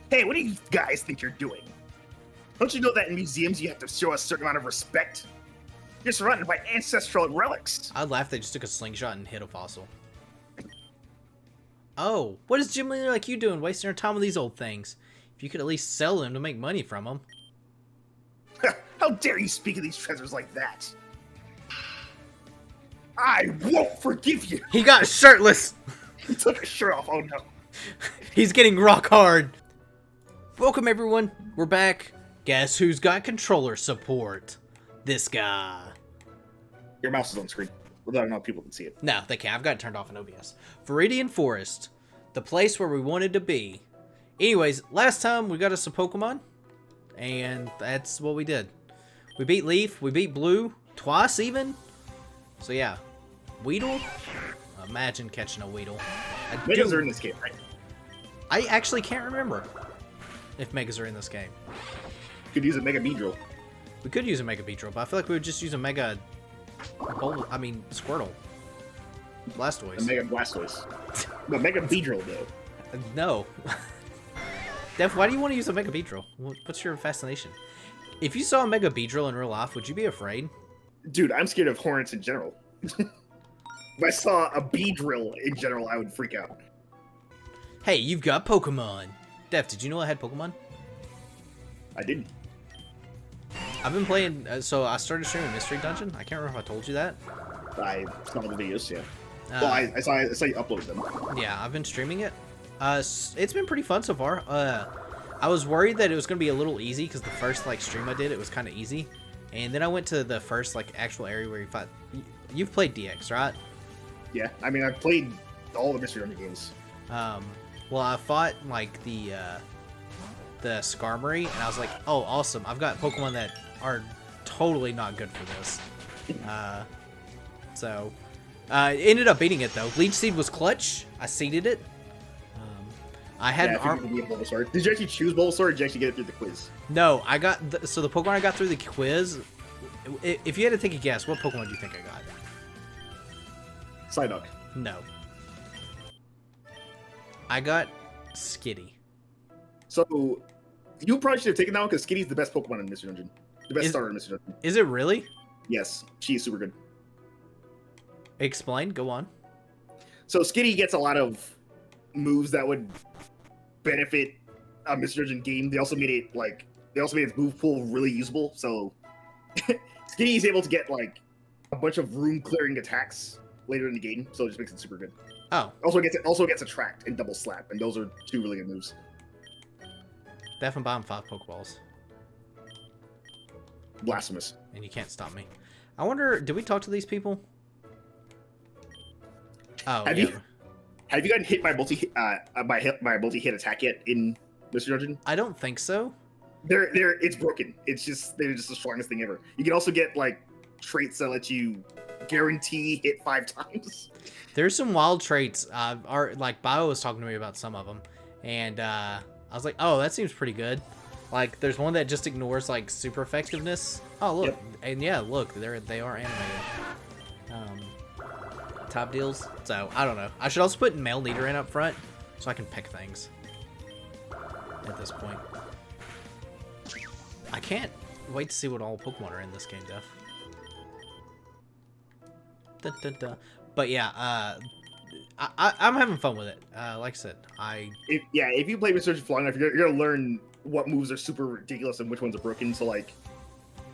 Hey, what do you guys think you're doing? Don't you know that in museums you have to show a certain amount of respect? You're surrounded by ancestral relics. I'd laugh if they just took a slingshot and hit a fossil. Oh, what is gym leader like you doing, wasting your time with these old things? If you could at least sell them to make money from them. How dare you speak of these treasures like that? I won't forgive you. He got shirtless. He took his shirt off. Oh no. He's getting rock hard. Welcome everyone. We're back. Guess who's got controller support? This guy. Your mouse is on screen. Whether or not people can see it. No, they can't. I've got it turned off in OBS. Viridian Forest. The place where we wanted to be. Anyways, last time we got us a Pokemon. And that's what we did. We beat Leaf. We beat Blue. Twice even. So yeah. Weedle. Imagine catching a Weedle. Megas are in this game, right? I actually can't remember if Megas are in this game. Could use a Mega Beedrill. We could use a Mega Beedrill, but I feel like we would just use a Mega... Squirtle. Blastoise. A Mega Blastoise. No, Mega Beedrill, though. No. Def, why do you want to use a Mega Beedrill? What's your fascination? If you saw a Mega Beedrill in real life, would you be afraid? Dude, I'm scared of Hornets in general. If I saw a Beedrill in general, I would freak out. Hey, you've got Pokemon. Def, did you know I had Pokemon? I didn't. I've been playing, so I started streaming Mystery Dungeon. I can't remember if I told you that. I saw the videos, yeah. Well, I saw you upload them. Yeah, I've been streaming it. It's been pretty fun so far. I was worried that it was going to be a little easy because the first stream I did, it was kind of easy. And then I went to the first actual area where you fight. You've played DX, right? Yeah, I mean, I've played all the Mystery Dungeon games. Well, I fought the Skarmory, and I was like, oh, awesome. I've got Pokemon that are totally not good for this. So, ended up beating it, though. Leech Seed was clutch. I seeded it. I had an arm. Did you actually choose Bulbasaur, or did you actually get it through the quiz? No, I got... So, the Pokemon I got through the quiz... If you had to take a guess, what Pokemon do you think I got? Psyduck. No. I got Skitty. So, you probably should have taken that one, because Skitty's the best Pokemon in Mystery Dungeon. The best starter in Mystery Dungeon. Is it really? Yes, she is super good. Explain, go on. So, Skitty gets a lot of moves that would benefit a Mystery Dungeon game. They also made it, its move pool really usable, so... Skitty is able to get, a bunch of room-clearing attacks later in the game, so it just makes it super good. Oh. Also gets Attract and Double Slap, and those are two really good moves. Definitely bottom 5 Pokeballs. Blasphemous. And you can't stop me. I wonder, did we talk to these people? Oh, have you gotten hit by multi-hit attack yet in Mystery Dungeon? I don't think so. It's broken. They're just the strongest thing ever. You can also get traits that let you guarantee hit 5 times. There's some wild traits. Bio was talking to me about some of them, and I was like, oh, that seems pretty good. There's one that just ignores super effectiveness. Oh, look, yep. And yeah, look, they are animated. Top deals. So I don't know. I should also put Male Leader in up front so I can pick things. At this point, I can't wait to see what all Pokemon are in this game, Def. But yeah, I'm having fun with it. Like I said, if you play Mystery Dungeon for long enough, you're gonna learn what moves are super ridiculous and which ones are broken. So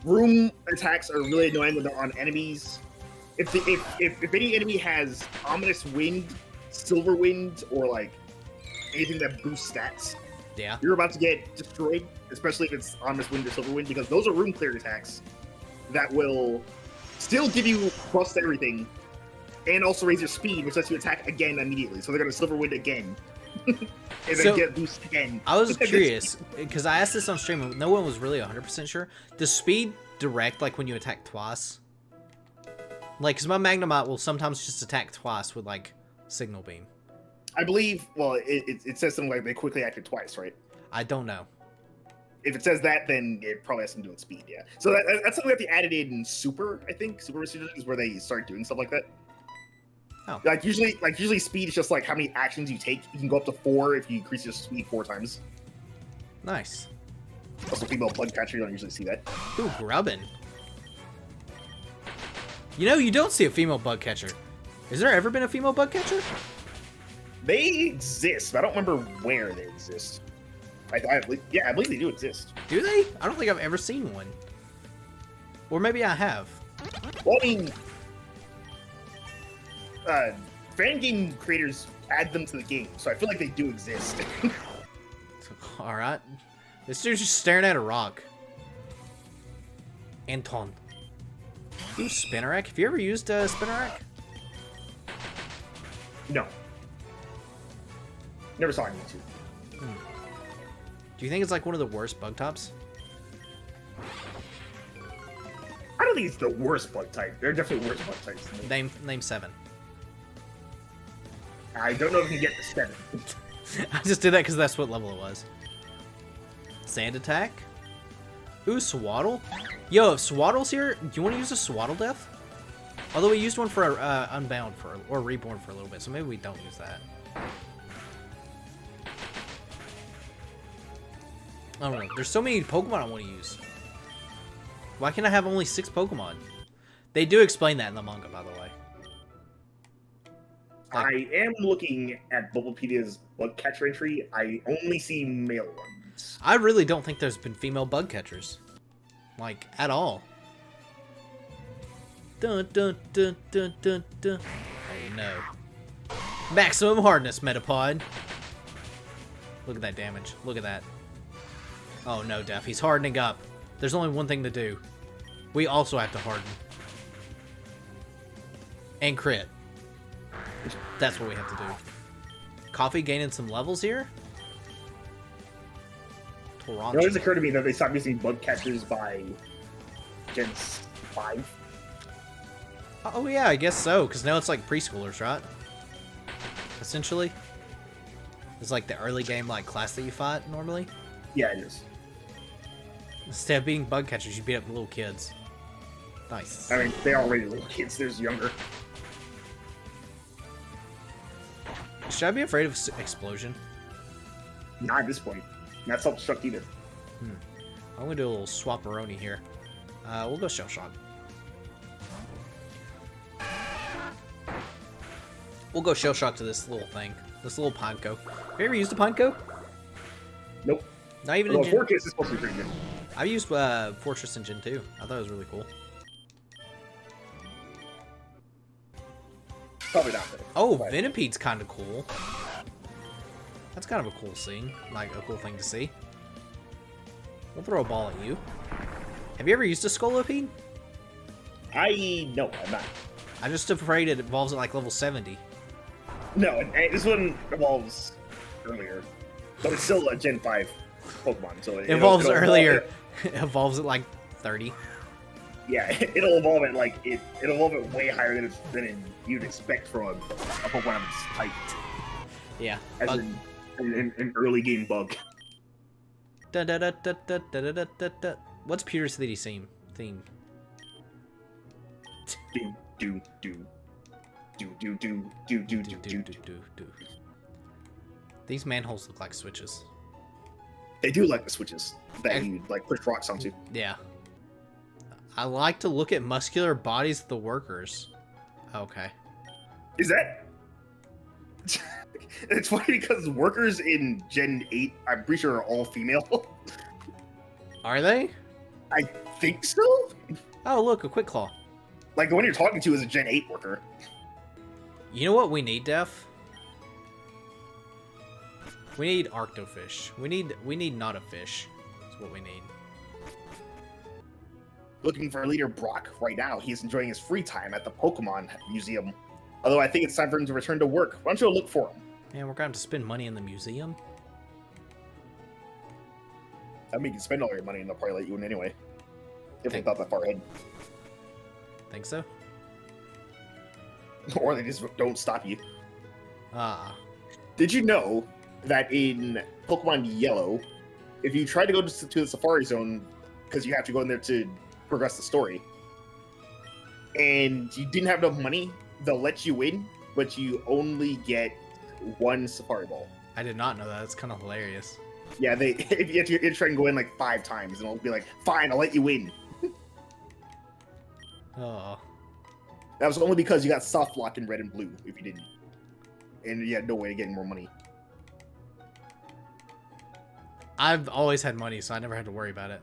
room attacks are really annoying when they're on enemies. If any enemy has Ominous Wind, Silver Wind, or anything that boosts stats, yeah, you're about to get destroyed. Especially if it's Ominous Wind or Silver Wind, because those are room clear attacks that will still give you plus everything, and also raise your speed, which lets you attack again immediately. So they're gonna Silver Wind again, and then get boost again. I was curious because I asked this on stream, and no one was really 100% sure. Does speed direct when you attack twice? Because my Magnemite will sometimes just attack twice with Signal Beam. I believe. Well, it says something like they quickly acted twice, right? I don't know. If it says that, then it probably has something to do with speed, yeah. So that's something that they added in Super, I think. Super Mystery Dungeon is where they start doing stuff like that. Oh. Usually speed is just how many actions you take. You can go up to 4 if you increase your speed 4 times. Nice. Also, female bug catcher, you don't usually see that. Ooh, grubbin. You know, you don't see a female bug catcher. Has there ever been a female bug catcher? They exist, but I don't remember where they exist. I believe they do exist. Do they? I don't think I've ever seen one. Or maybe I have. Well, I mean, fan game creators add them to the game, so I feel like they do exist. Alright. This dude's just staring at a rock. Anton. Ooh, Spinnerack. Have you ever used Spinnerack? No. Never saw it on YouTube. Do you think it's like one of the worst bug tops? I don't think it's the worst bug type. There are definitely worse bug types. Name 7. I don't know if you can get to 7. I just did that because that's what level it was. Sand attack. Ooh, Swaddle. Yo, if Swaddle's here, do you want to use a Swaddle Death? Although we used one for Unbound or Reborn for a little bit, so maybe we don't use that. I don't know. There's so many Pokemon I want to use. Why can't I have only 6 Pokemon? They do explain that in the manga, by the way. I am looking at Bulbapedia's bug catcher entry. I only see male ones. I really don't think there's been female bug catchers. Like, at all. Dun dun dun dun dun dun. Oh no. Maximum hardness, Metapod. Look at that damage. Look at that. Oh no, Def. He's hardening up. There's only one thing to do. We also have to harden. And crit. That's what we have to do. Coffee gaining some levels here. It always occurred to me that they stopped using bug catchers by Gen 5. Oh yeah, I guess so, because now it's like preschoolers, right? Essentially. It's like the early game like class that you fight normally. Yeah, it is. Instead of beating bug catchers, you beat up little kids. Nice. I mean, they're already little kids. There's younger. Should I be afraid of explosion? Not at this point. Not self-destruct either. I'm gonna do a little swapperoni here. We'll go Shell Shock. We'll go Shell Shock to this little thing. This little Pineco. Have you ever used a Pineco? Nope. Not even Although in Gen... Fortress is supposed to be pretty good. I've used Fortress in Gen 2. I thought it was really cool. Probably not though. Oh, But Venipede's kind of cool. That's kind of a cool scene. Like, a cool thing to see. We'll throw a ball at you. Have you ever used a Scolipede? No, I'm not. I'm just afraid it evolves at like level 70. No, and this one evolves earlier. But it's still a Gen 5 Pokemon, so It evolves earlier. It evolves at like 30. Yeah, it'll evolve at like it'll evolve at way higher than you'd expect from a Pokemon of its type. Yeah. As an early game bug. Da, da, da, da, da, da, da, da, da. What's Pewter's theme? Do do do do do do do do do do. These manholes look like switches. They do like the switches that you like push rocks onto. Yeah. I like to look at muscular bodies of the workers. Okay. Is that? It's funny because workers in Gen 8, I'm pretty sure, are all female. Are they? I think so. Oh, look, a Quick Claw. Like the one you're talking to is a Gen 8 worker. You know what we need, Def? We need Arctofish. We need not a fish. That's what we need. Looking for leader Brock right now. He's enjoying his free time at the Pokemon Museum. Although I think it's time for him to return to work. Why don't you go look for him? Man, we're gonna have to spend money in the museum. I mean, you can spend all your money and they'll probably let you in anyway. If they thought that far ahead. Think so? Or they just don't stop you. Ah. Did you know that in Pokemon Yellow, if you try to go to the Safari Zone, because you have to go in there to progress the story, and you didn't have enough money, they'll let you in, but you only get one Safari Ball. I did not know that. It's kind of hilarious. Yeah, if you try and go in like 5 times, and it'll be like, fine, I'll let you in. Oh. That was only because you got soft lock in red and blue. If you didn't, and you had no way of getting more money. I've always had money, so I never had to worry about it.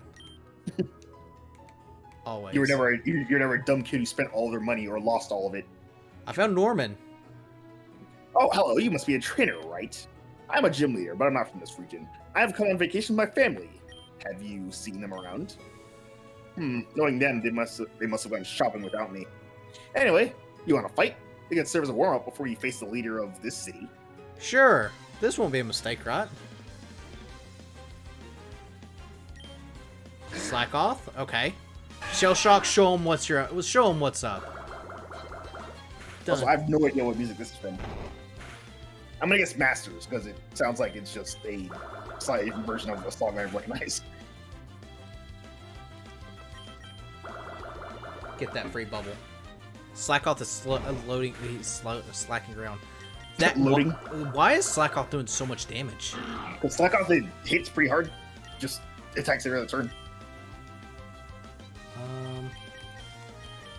Always. You're never a dumb kid who spent all their money or lost all of it. I found Norman. Oh, hello. You must be a trainer, right? I'm a gym leader, but I'm not from this region. I have come on vacation with my family. Have you seen them around? Knowing them, they must have gone shopping without me. Anyway, you want to fight? You can serve as a warm-up before you face the leader of this city. Sure. This won't be a mistake, right? Slack off? Okay. Shell shock, show him what's up. Done. Also, I have no idea what music this is from. I'm gonna guess Masters, because it sounds like it's just a slightly different version of a song I recognize. Get that free bubble. Slack off the slacking ground. Loading. Why is Slack off doing so much damage? Because Slack off, it hits pretty hard. Just attacks every other turn.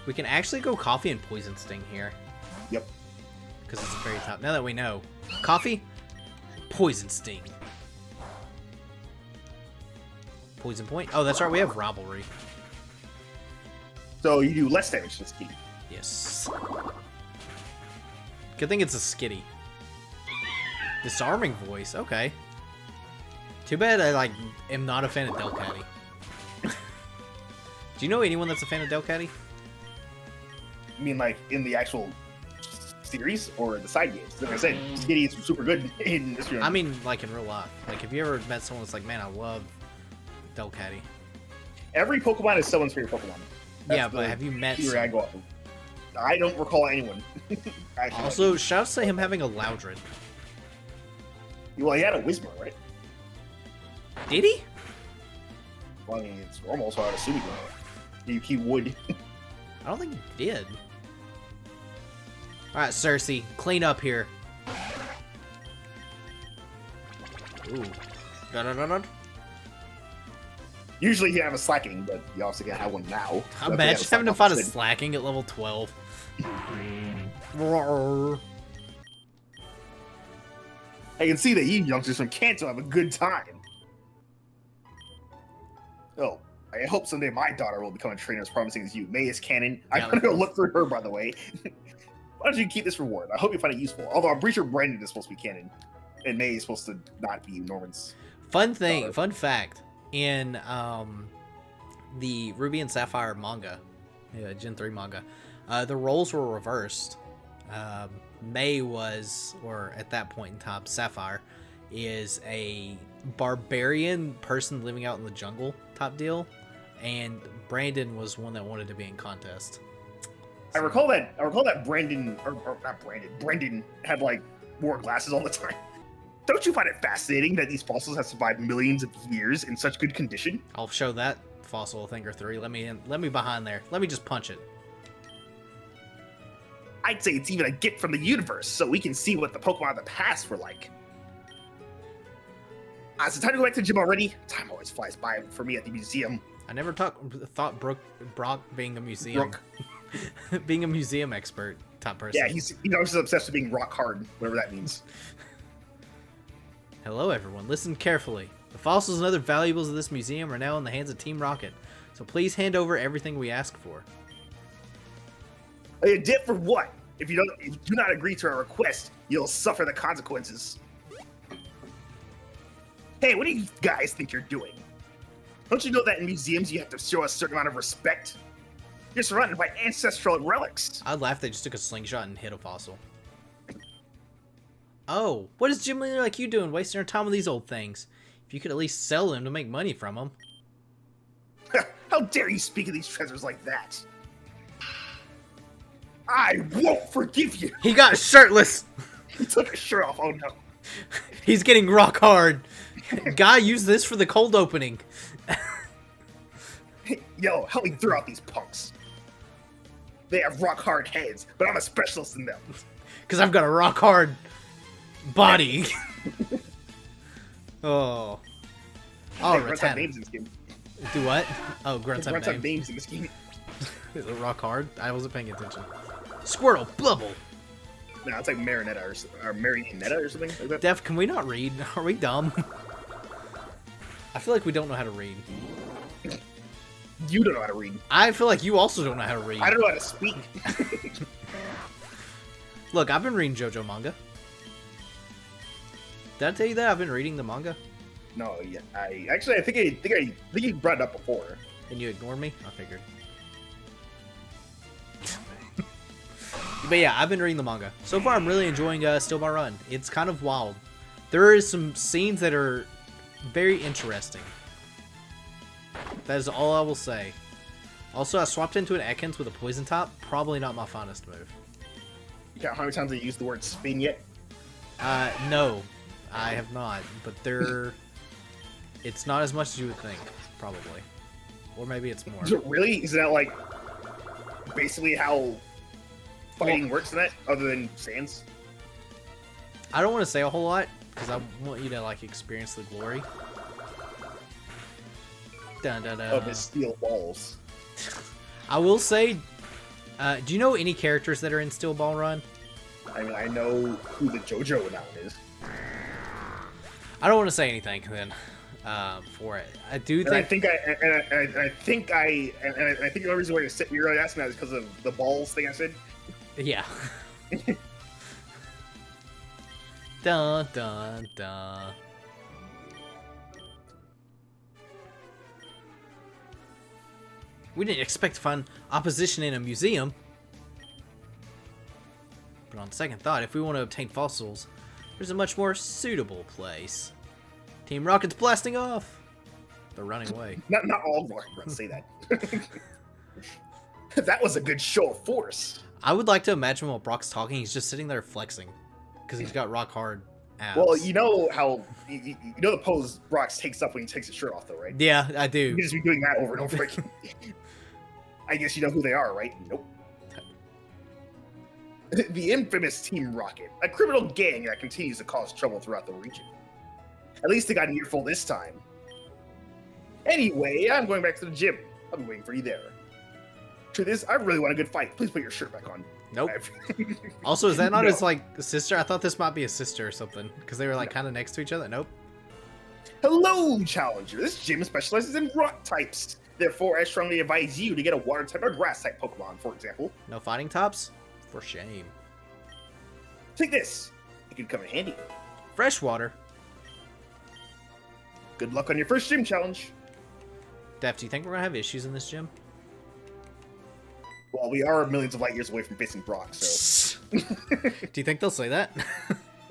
We can actually go Coffee and Poison Sting here. Yep. Because it's the very top. Now that we know. Coffee, Poison Sting. Poison Point. Oh, that's right. We have Rivalry. So you do less damage to Skitty. Yes. Good thing it's a Skitty. Disarming Voice. Okay. Too bad I am not a fan of Delcatty. Do you know anyone that's a fan of Delcatty? You mean like in the actual series or the side games? Like I said, Skitty is super good in this game. I mean, like in real life. Like, have you ever met someone that's like, man, I love Delcatty? Every Pokemon is someone's favorite Pokemon. Yeah, but have you met I go off of. I don't recall anyone. Also, shouts to him having a Loudred. Well, he had a Whismur, right? Did he? Well, I mean, it's normal, so I would assume he would. I don't think he did. Alright, Cersei, clean up here. Ooh. Da-da-da-da. Usually you have a slacking, but you also can have one now. So imagine having to fight a slacking at level 12. I can see that you youngsters from Kanto have a good time. Oh, I hope someday my daughter will become a trainer as promising as you. May is canon. I'm gonna go look for her, by the way. Why don't you keep this reward? I hope you find it useful. Although I'm pretty sure Brandon is supposed to be canon, and May is supposed to not be Norman's. Fun fact. In the Ruby and Sapphire manga, Gen 3 manga, the roles were reversed. May was, or at that point in time, Sapphire is a barbarian person living out in the jungle type deal, and Brandon was one that wanted to be in contest. So, I recall that Brandon, or not Brandon, Brendan had wore glasses all the time. Don't you find it fascinating that these fossils have survived millions of years in such good condition? I'll show that fossil a thing or three. Let me behind there. Let me just punch it. I'd say it's even a gift from the universe, so we can see what the Pokemon of the past were like. Is it time to go back to the gym already? Time always flies by for me at the museum. I never thought Brock being a museum, being a museum expert type person. Yeah, he's just obsessed with being rock hard, whatever that means. Hello, everyone. Listen carefully. The fossils and other valuables of this museum are now in the hands of Team Rocket, so please hand over everything we ask for. A debt for what? If you do not agree to our request, you'll suffer the consequences. Hey, what do you guys think you're doing? Don't you know that in museums you have to show a certain amount of respect? You're surrounded by ancestral relics. I'd laugh if they just took a slingshot and hit a fossil. Oh, what is gym leader like you doing, wasting our time with these old things? If you could at least sell them to make money from them. How dare you speak of these treasures like that? I won't forgive you! He got shirtless! He took his shirt off, oh no. He's getting rock hard. Guy, use this for the cold opening. Yo, help me throw out these punks. They have rock hard heads, but I'm a specialist in them. Because I've got a rock hard body. Oh. Oh, Grunts have Rattata. names in this game. Do what? Oh, grunts have Grunts have names. names in this game. Is it rock hard? I wasn't paying attention. Squirtle, Blubble. No, it's like Marinetta or Marionetta or something like that. Def, can we not read? Are we dumb? I feel like we don't know how to read. You don't know how to read. I feel like you also don't know how to read. I don't know how to speak. Look, I've been reading JoJo manga. Did I tell you that I've been reading the manga? No, yeah. I think you brought it up before. And you ignored me? I figured. But yeah, I've been reading the manga. So far, I'm really enjoying Still My Run. It's kind of wild. There is some scenes that are very interesting. That is all I will say. Also, I swapped into an Ekans with a poison top. Probably not my finest move. You know how many times I used the word spin yet? No, I have not. But it's not as much as you would think, probably. Or maybe it's more. Really? Isn't that like basically how fighting works in that, other than Sans? I don't want to say a whole lot, because I want you to, like, experience the glory. Dun, dun, dun. Of his steel balls. I will say, do you know any characters that are in Steel Ball Run? I mean, I know who the JoJo now is. I don't want to say anything then for it. I do And I think. I think the only reason why you're really asking that is because of the balls thing I said. Yeah. Dun dun dun. We didn't expect to find opposition in a museum. But on second thought, if we want to obtain fossils, there's a much more suitable place. Team Rocket's blasting off. They're running away. Not all Rocket Runs say that. That was a good show of force. I would like to imagine while Brock's talking, he's just sitting there flexing. Because he's got rock hard abs. Well, you know how you know the pose Brox takes up when he takes his shirt off, though, right? Yeah, I You do. can just be doing that over and over again. I guess you know who they are, right? Nope. The infamous Team Rocket, a criminal gang that continues to cause trouble throughout the region. At least they got an earful this time. Anyway, I'm going back to the gym. I'll be waiting for you there. Truth is, I really want a good fight. Please put your shirt back on. Nope. Also, is that not No. his, like, sister? I thought this might be a sister or something. Because they were, like, kind of next to each other. Nope. Hello, Challenger. This gym specializes in rock types. Therefore, I strongly advise you to get a water type or grass type Pokemon, for example. No fighting tops? For shame. Take this. It could come in handy. Freshwater. Good luck on your first gym challenge. Def, do you think we're going to have issues in this gym? Well, we are millions of light years away from facing Brock, so. Do you think they'll say that?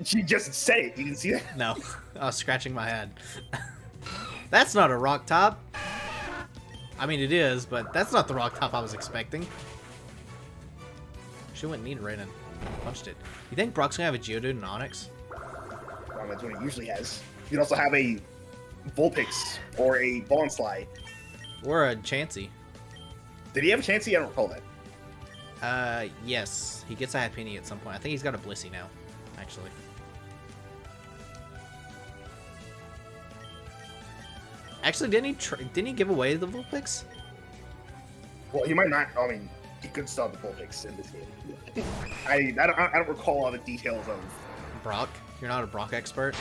She just said it. You didn't see that? No. I was scratching my head. That's not a rock top. I mean, it is, but that's not the rock top I was expecting. She went neat right and punched it. You think Brock's gonna have a Geodude and Onix? Well, that's what he usually has. You can also have a Vulpix or a Bonsly. Or a Chansey? Did he have a Chansey? I don't recall that. Yes. He gets a Happiny at some point. I think he's got a Blissey now, actually. Actually, didn't he give away the Vulpix? Well, he might not. I mean, he could still have the Vulpix in this game. I don't recall all the details of Brock? You're not a Brock expert?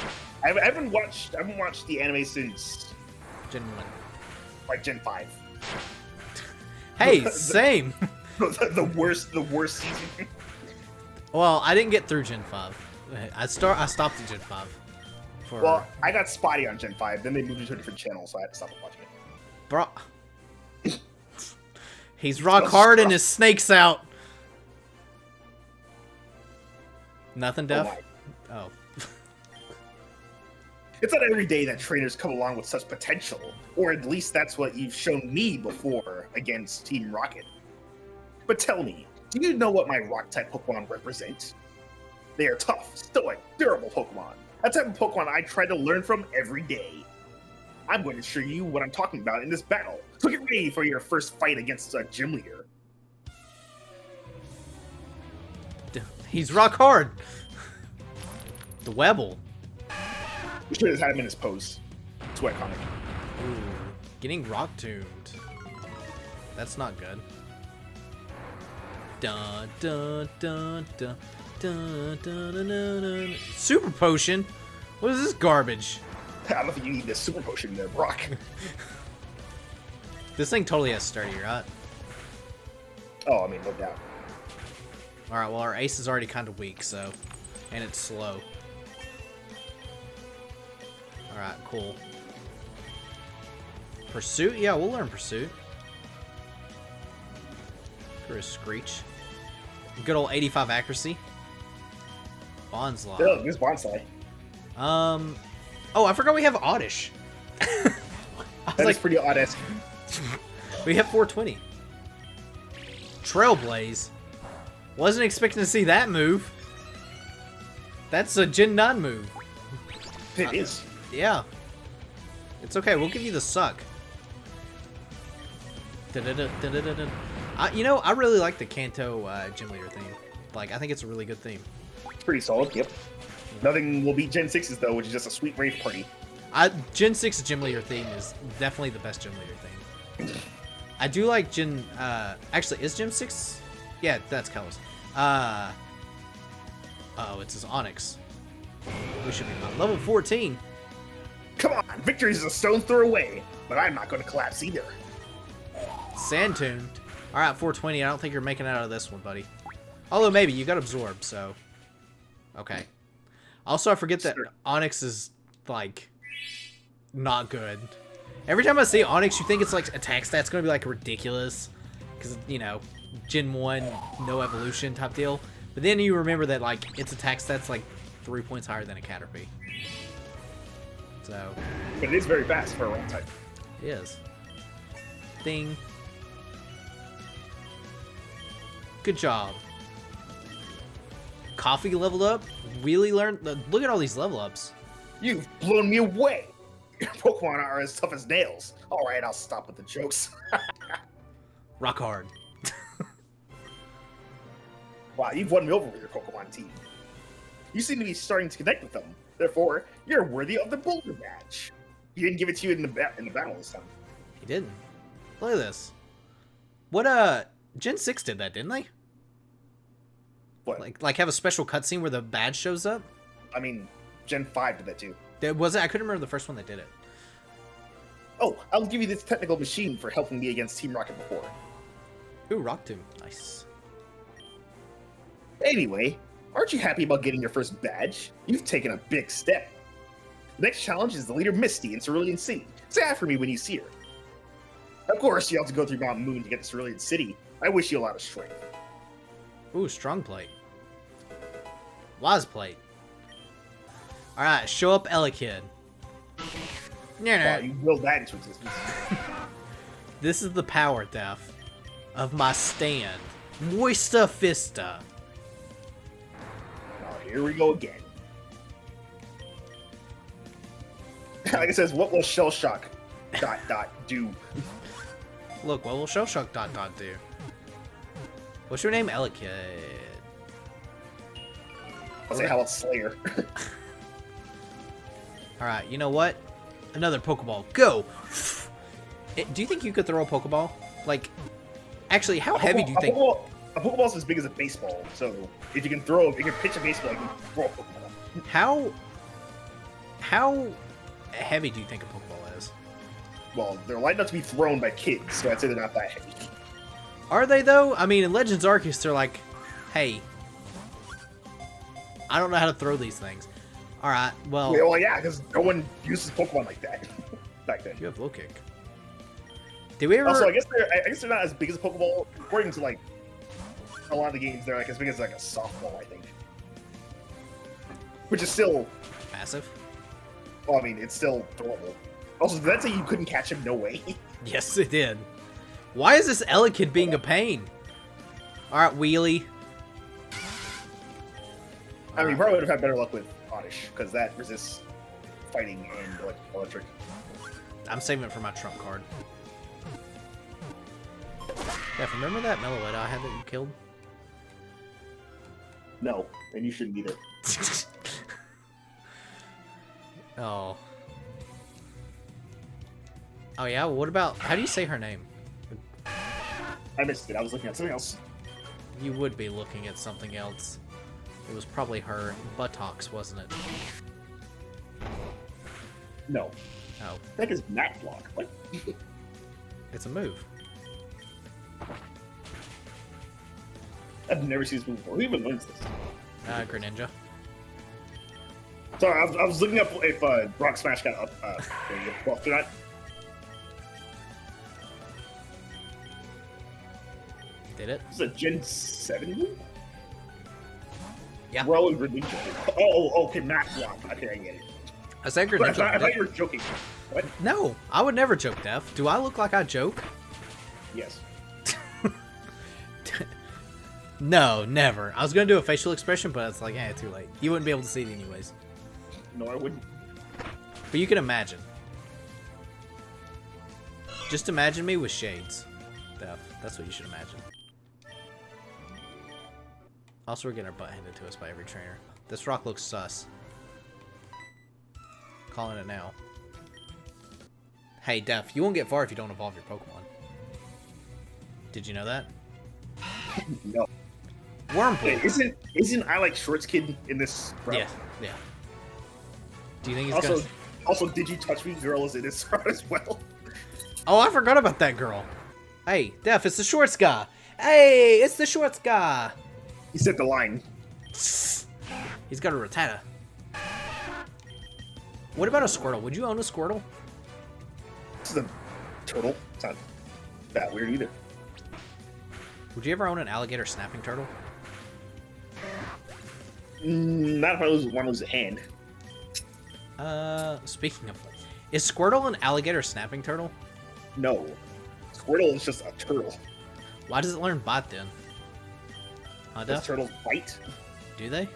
I haven't watched the anime since Gen 1. like Gen 5. Hey, same! the worst season. Well, I didn't get through Gen 5. I stopped at Gen 5. Well, I got spotty on Gen 5, then they moved it to a different channel, so I had to stop watching it. Brock. He's rock hard and his snake's out. Nothing, Def? Oh. It's not every day that trainers come along with such potential, or at least that's what you've shown me before against Team Rocket. But tell me, do you know what my rock-type Pokemon represent? They are tough, stoic, durable Pokemon. A type of Pokemon I try to learn from every day. I'm going to show you what I'm talking about in this battle, so get ready for your first fight against a gym leader. He's rock hard. The Webble. We should have had him in his pose. It's wet comic. Ooh, getting rock tombed. That's not good. Dun dun dun dun dun dun dun dun dun. Super potion. What is this garbage? I don't know if you need this super potion to rock. This thing totally has sturdy, right? Oh, I mean, no doubt. Alright, well, our ace is already kind of weak, so... And it's slow. Alright, cool. Pursuit? Yeah, we'll learn Pursuit. For a Screech. Good old 85 accuracy. Bonsly. Yeah, this Bonsly. Oh, I forgot we have Oddish. That is pretty odd-esque. We have 420. Trailblaze. Wasn't expecting to see that move. That's a Gen 9 move. It is. Yeah. It's okay. We'll give you the suck. You know, I really like the Kanto Gym Leader theme. Like, I think it's a really good theme. It's pretty solid, yep. Nothing will beat Gen 6's, though, which is just a sweet rave party. Gen 6 Gym Leader theme is definitely the best Gym Leader theme. I do like Gen... actually, is Gen 6? Yeah, that's Colors. Uh-oh, it says Onyx. We should be about level 14. Come on, victory is a stone's throw away, but I'm not going to collapse either. Sand tuned. Alright, 420. I don't think you're making it out of this one, buddy. Although maybe, you got absorbed, so... Okay. Also, I forget that Onyx is, like, not good. Every time I see Onyx, you think it's, like, attack stats going to be, like, ridiculous. Because, you know, Gen 1, no evolution type deal. But then you remember that, like, its attack stats, like, 3 points higher than a Caterpie. So... But it is very fast for a rock type. It is. Ding. Good job. Coffee leveled up. Wheelie learned. Look at all these level ups. You've blown me away. Your Pokemon are as tough as nails. All right, I'll stop with the jokes. Rock hard. Wow, you've won me over with your Pokemon team. You seem to be starting to connect with them. Therefore, you're worthy of the Boulder Badge. He didn't give it to you in the battle this time. He didn't. Look at this. What Gen 6 did that, didn't they? What? Like have a special cutscene where the badge shows up? I mean, Gen 5 did that too. Was it? I couldn't remember the first one that did it. Oh, I'll give you this technical machine for helping me against Team Rocket before. Ooh, Rock Tomb. Nice. Anyway, aren't you happy about getting your first badge? You've taken a big step. The next challenge is the leader Misty in Cerulean City. Say after me when you see her. Of course, you have to go through Mountain Moon to get to Cerulean City. I wish you a lot of strength. Ooh, Strong Plate. Wise Plate. Alright, show up Elekid. Wow, you willed that into existence. This is the power def of my stand. Moista Fista. Oh, here we go again. Like it says, what will Shell Shock ... do? Look, what will Shell Shock ... do? What's your name? Elekid. I'll say, how about Slayer? Alright, you know what? Another Pokeball. Go! Do you think you could throw a Pokeball? Like, actually, how heavy do you think? A Pokeball's as big as a baseball, so if you can throw, if you can pitch a baseball, you can throw a Pokeball. How heavy do you think a Pokeball is? Well, they're light enough to be thrown by kids, so I'd say they're not that heavy. Are they, though? I mean, in Legends Arceus, they're like, hey, I don't know how to throw these things. Alright, well... Yeah, well, yeah, because no one uses Pokemon like that back then. You have low kick. Did we ever... Also, I guess they're not as big as a Pokeball. According to, like, a lot of the games, they're like as big as, like, a softball, I think. Which is still... Massive? Well, I mean, it's still throwable. Also, did that say you couldn't catch him? No way. Yes, it did. Why is this Elekid being a pain? Alright, Wheelie. I mean, you probably would have had better luck with Oddish, because that resists fighting and electric. I'm saving it for my trump card. Yeah, remember that Meloetta I had that you killed? No, and you shouldn't either. Oh. Oh yeah, well, what about, how do you say her name? I missed it. I was looking at something else. You would be looking at something else. It was probably her buttocks, wasn't it? No. Oh, That is mat block. What? it's a move. I've never seen this move before. Who even learns this? Greninja. Sorry, I was looking up if Rock Smash got up. Well, they're not. Did it? This is a Gen 7 move? Yeah. Roll and Greninja. Oh, okay, mat block. Okay, I get it. I said But Greninja. I thought you were joking. What? No, I would never joke, Def. Do I look like I joke? Yes. No, never. I was gonna do a facial expression, but it's like, too late. You wouldn't be able to see it anyways. No, I wouldn't. But you can imagine. Just imagine me with shades, Def. That's what you should imagine. Also, we're getting our butt handed to us by every trainer. This rock looks sus. Calling it now. Hey, Def, you won't get far if you don't evolve your Pokemon. Did you know that? No. Wormhole. Hey, isn't I like Shorts Kid in this? Route? Yeah. Do you think he's gonna... Also, Did You Touch Me Girl is in this route as well? Oh, I forgot about that girl. Hey, Def, it's the Shorts guy. Hey, it's the Shorts guy. He set the line. He's got a Rattata. What about a Squirtle? Would you own a Squirtle? This is a turtle. It's not that weird either. Would you ever own an alligator snapping turtle? Not if I lose one lose a hand. Speaking of, is Squirtle an alligator snapping turtle? No. Squirtle is just a turtle. Why does it learn bite then? Does turtles bite? Do they?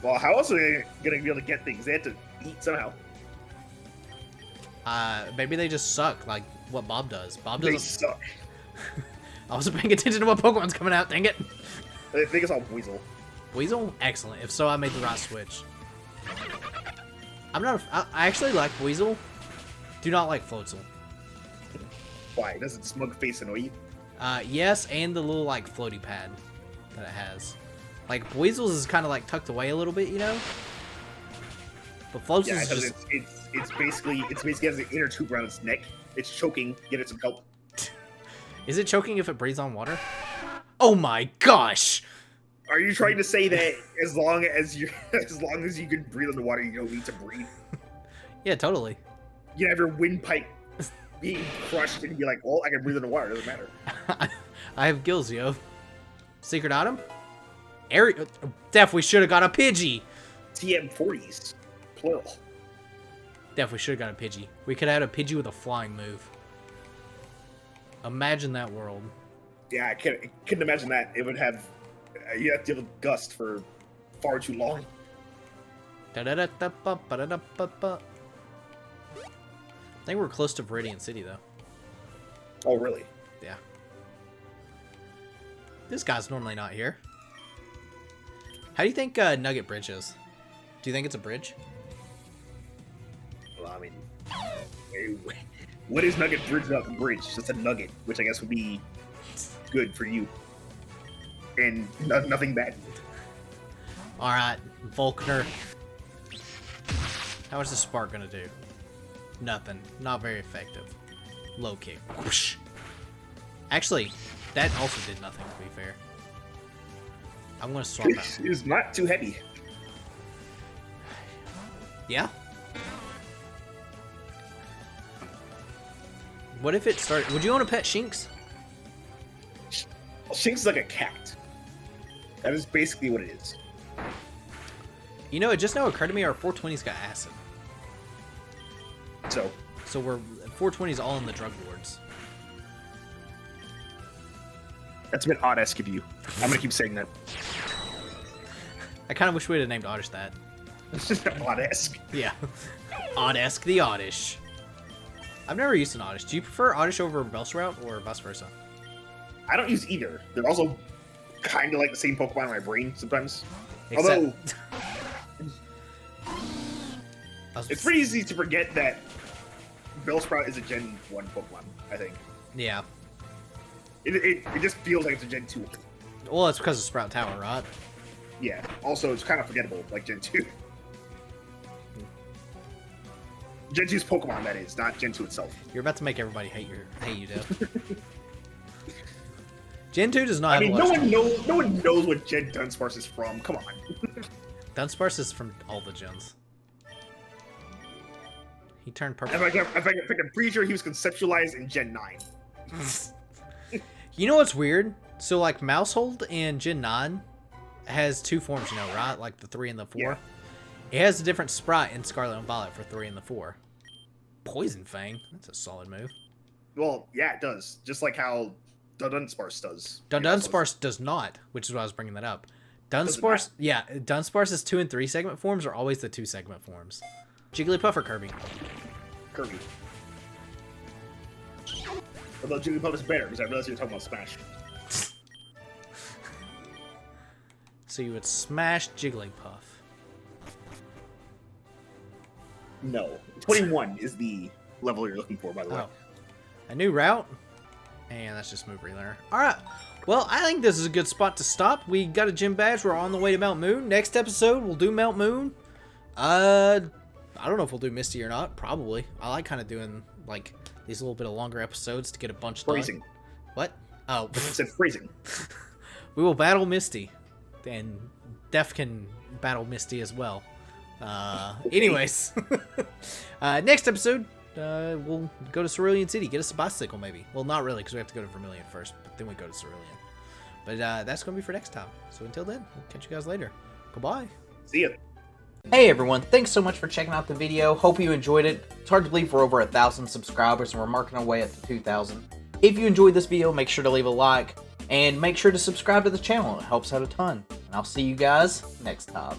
Well, how else are they gonna be able to get things? They have to eat somehow. Maybe they just suck, like what Bob does. Bob They doesn't. suck. I wasn't paying attention to what Pokemon's coming out. Dang it. I think it's all Weasel. Weasel? Excellent. If so, I made the right switch. I'm not. I actually like Weasel. Do not like Floatzel. Why? Does it smug face annoy you? Yes, and the little like floaty pad that it has. Like Weasel's is kind of like tucked away a little bit, you know. But Floatzel's Yeah, is because just. it's basically has an inner tube around its neck. It's choking. Get it some help. Is it choking if it breathes on water? Oh my gosh! Are you trying to say that as long as you can breathe underwater, you don't need to breathe? Yeah, totally. You have your windpipe being crushed and be like, well, I can breathe underwater. It doesn't matter. I have gills, yo. Secret item? Def, we should have got a Pidgey. TM40s, plural. Def, we should have got a Pidgey. We could have had a Pidgey with a flying move. Imagine that world. Yeah, I couldn't imagine that. It would have you have to deal with Gust for far too long. I think we're close to Viridian City, though. Oh, really? Yeah. This guy's normally not here. How do you think Nugget Bridge is? Do you think it's a bridge? Well, I mean, what is Nugget Bridge without the bridge? Just a nugget, which I guess would be good for you. And nothing bad. Alright, Volkner. How much is Spark gonna do? Nothing. Not very effective. Low kick. Whoosh. Actually, that also did nothing, to be fair. I'm gonna swap out. It's not too heavy. Yeah? What if it started... Would you own a pet Shinx? Shinx is like a cat. That is basically what it is. You know, it just now occurred to me our 420's got acid. So we're 420's all in the drug lords. That's a bit odd-esque of you. I'm gonna keep saying that. I kind of wish we would have named Oddish that. Odd-esque. Yeah. Oddish the Oddish. I've never used an Oddish. Do you prefer Oddish over Bellsprout or vice versa? I don't use either. They're also kind of like the same Pokemon in my brain sometimes. Except... Although, it's pretty easy to forget that Bellsprout is a Gen 1 Pokemon, I think. Yeah. It just feels like it's a Gen 2. Well, it's because of Sprout Tower, right? Yeah. Also, it's kind of forgettable, like Gen 2. Gen 2's Pokemon, that is, not Gen 2 itself. You're about to make everybody hate you, Dev. Gen 2 does not have a no one knows what Gen Dunsparce is from. Come on. Dunsparce is from all the gens. He turned purple. I'm pretty sure he was conceptualized in Gen 9. You know what's weird? So, like, Mousehold in Gen 9 has 2 forms, you know, right? Like the 3 and the 4. Yeah. It has a different Sprite in Scarlet and Violet for 3 and the 4. Poison Fang. That's a solid move. Well, yeah, it does. Just like how Dunsparce does. Dunsparce does not, which is why I was bringing that up. Dunsparce, yeah, Dunsparce's 2 and 3 segment forms are always the 2 segment forms. Jigglypuff or Kirby? Kirby. Although Jigglypuff is better, because I realized you were talking about Smash. So you would smash Jigglypuff. No. 21 is the level you're looking for, by the way. Oh. A new route? And that's just move relearner. Alright. Well, I think this is a good spot to stop. We got a gym badge. We're on the way to Mount Moon. Next episode, we'll do Mount Moon. I don't know if we'll do Misty or not. Probably. I like kind of doing, like, these little bit of longer episodes to get a bunch done. Phrasing. What? Oh. I said phrasing. We will battle Misty. And Def can battle Misty as well. Anyways. Next episode, we'll go to Cerulean City. Get us a bicycle, maybe. Well, not really, because we have to go to Vermilion first. But then we go to Cerulean. But that's going to be for next time. So until then, we'll catch you guys later. Goodbye. See ya. Hey everyone, thanks so much for checking out the video. Hope you enjoyed it. It's hard to believe we're over 1,000 subscribers and we're marking our way up to 2,000. If you enjoyed this video, make sure to leave a like and make sure to subscribe to the channel. It helps out a ton. And I'll see you guys next time.